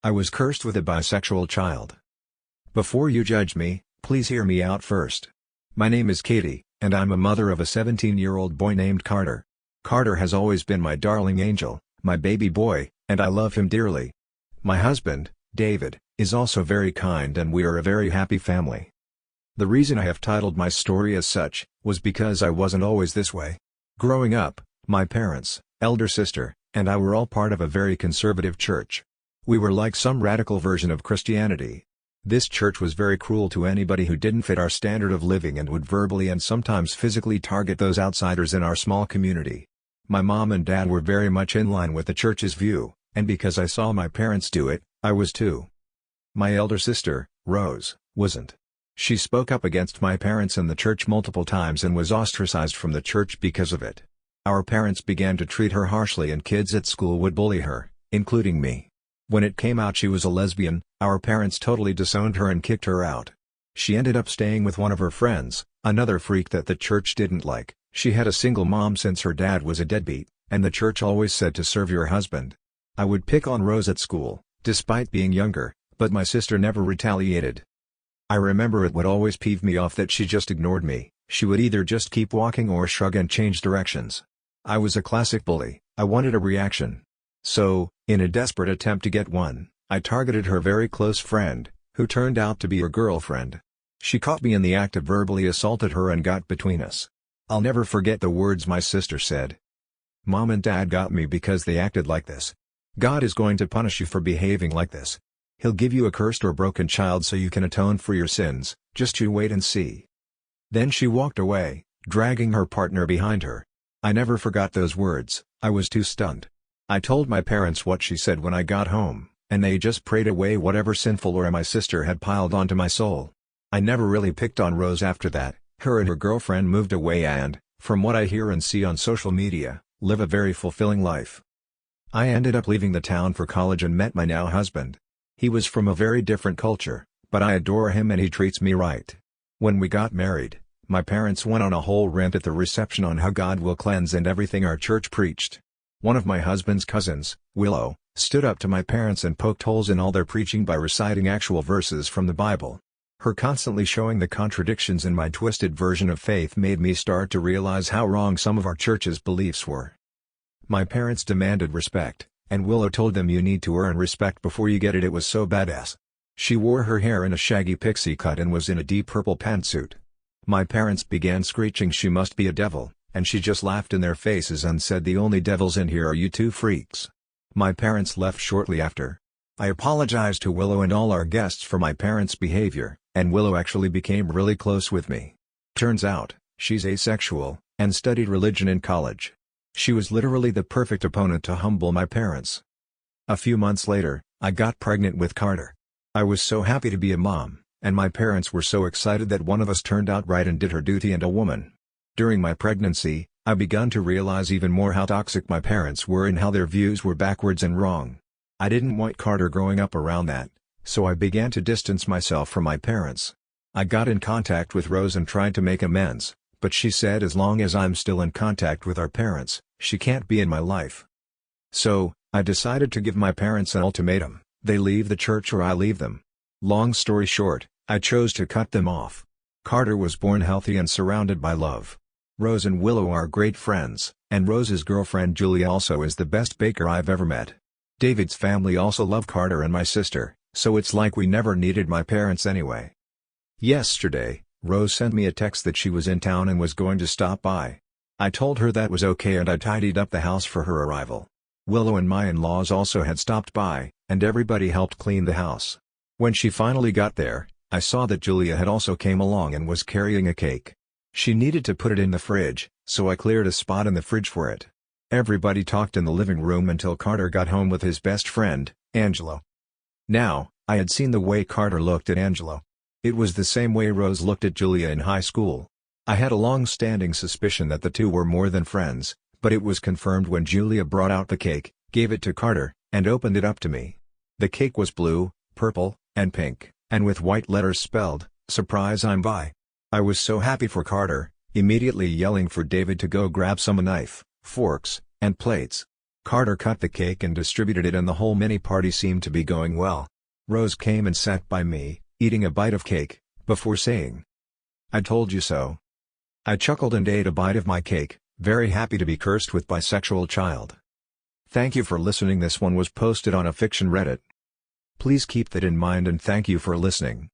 I was cursed with a bisexual child. Before you judge me, please hear me out first. My name is Katie, and I'm a mother of a 17-year-old boy named Carter. Carter has always been my darling angel, my baby boy, and I love him dearly. My husband, David, is also very kind and we are a very happy family. The reason I have titled my story as such, was because I wasn't always this way. Growing up, my parents, elder sister, and I were all part of a very conservative church. We were like some radical version of Christianity. This church was very cruel to anybody who didn't fit our standard of living and would verbally and sometimes physically target those outsiders in our small community. My mom and dad were very much in line with the church's view, and because I saw my parents do it, I was too. My elder sister, Rose, wasn't. She spoke up against my parents in the church multiple times and was ostracized from the church because of it. Our parents began to treat her harshly and kids at school would bully her, including me. When it came out she was a lesbian, our parents totally disowned her and kicked her out. She ended up staying with one of her friends, another freak that the church didn't like. She had a single mom since her dad was a deadbeat, and the church always said to serve your husband. I would pick on Rose at school, despite being younger, but my sister never retaliated. I remember it would always peeve me off that she just ignored me. She would either just keep walking or shrug and change directions. I was a classic bully. I wanted a reaction. So, in a desperate attempt to get one, I targeted her very close friend, who turned out to be her girlfriend. She caught me in the act of verbally assaulted her and got between us. I'll never forget the words my sister said. Mom and Dad got me because they acted like this. God is going to punish you for behaving like this. He'll give you a cursed or broken child so you can atone for your sins, just you wait and see. Then she walked away, dragging her partner behind her. I never forgot those words. I was too stunned. I told my parents what she said when I got home, and they just prayed away whatever sinful aura my sister had piled onto my soul. I never really picked on Rose after that. Her and her girlfriend moved away and, from what I hear and see on social media, live a very fulfilling life. I ended up leaving the town for college and met my now husband. He was from a very different culture, but I adore him and he treats me right. When we got married, my parents went on a whole rant at the reception on how God will cleanse and everything our church preached. One of my husband's cousins, Willow, stood up to my parents and poked holes in all their preaching by reciting actual verses from the Bible. Her constantly showing the contradictions in my twisted version of faith made me start to realize how wrong some of our church's beliefs were. My parents demanded respect, and Willow told them you need to earn respect before you get it. It was so badass. She wore her hair in a shaggy pixie cut and was in a deep purple pantsuit. My parents began screeching she must be a devil, and she just laughed in their faces and said the only devils in here are you two freaks. My parents left shortly after. I apologized to Willow and all our guests for my parents' behavior, and Willow actually became really close with me. Turns out, she's asexual, and studied religion in college. She was literally the perfect opponent to humble my parents. A few months later, I got pregnant with Carter. I was so happy to be a mom, and my parents were so excited that one of us turned out right and did her duty and a woman. During my pregnancy, I began to realize even more how toxic my parents were and how their views were backwards and wrong. I didn't want Carter growing up around that, so I began to distance myself from my parents. I got in contact with Rose and tried to make amends, but she said as long as I'm still in contact with our parents, she can't be in my life. So, I decided to give my parents an ultimatum: they leave the church or I leave them. Long story short, I chose to cut them off. Carter was born healthy and surrounded by love. Rose and Willow are great friends, and Rose's girlfriend Julia also is the best baker I've ever met. David's family also love Carter and my sister, so it's like we never needed my parents anyway. Yesterday, Rose sent me a text that she was in town and was going to stop by. I told her that was okay and I tidied up the house for her arrival. Willow and my in-laws also had stopped by, and everybody helped clean the house. When she finally got there, I saw that Julia had also came along and was carrying a cake. She needed to put it in the fridge, so I cleared a spot in the fridge for it. Everybody talked in the living room until Carter got home with his best friend, Angelo. Now, I had seen the way Carter looked at Angelo. It was the same way Rose looked at Julia in high school. I had a long-standing suspicion that the two were more than friends, but it was confirmed when Julia brought out the cake, gave it to Carter, and opened it up to me. The cake was blue, purple, and pink, and with white letters spelled, "Surprise, I'm bi." I was so happy for Carter, immediately yelling for David to go grab some knife, forks, and plates. Carter cut the cake and distributed it, and the whole mini party seemed to be going well. Rose came and sat by me, eating a bite of cake, before saying, "I told you so." I chuckled and ate a bite of my cake, very happy to be cursed with bisexual child. Thank you for listening. This one was posted on a fiction Reddit. Please keep that in mind and thank you for listening.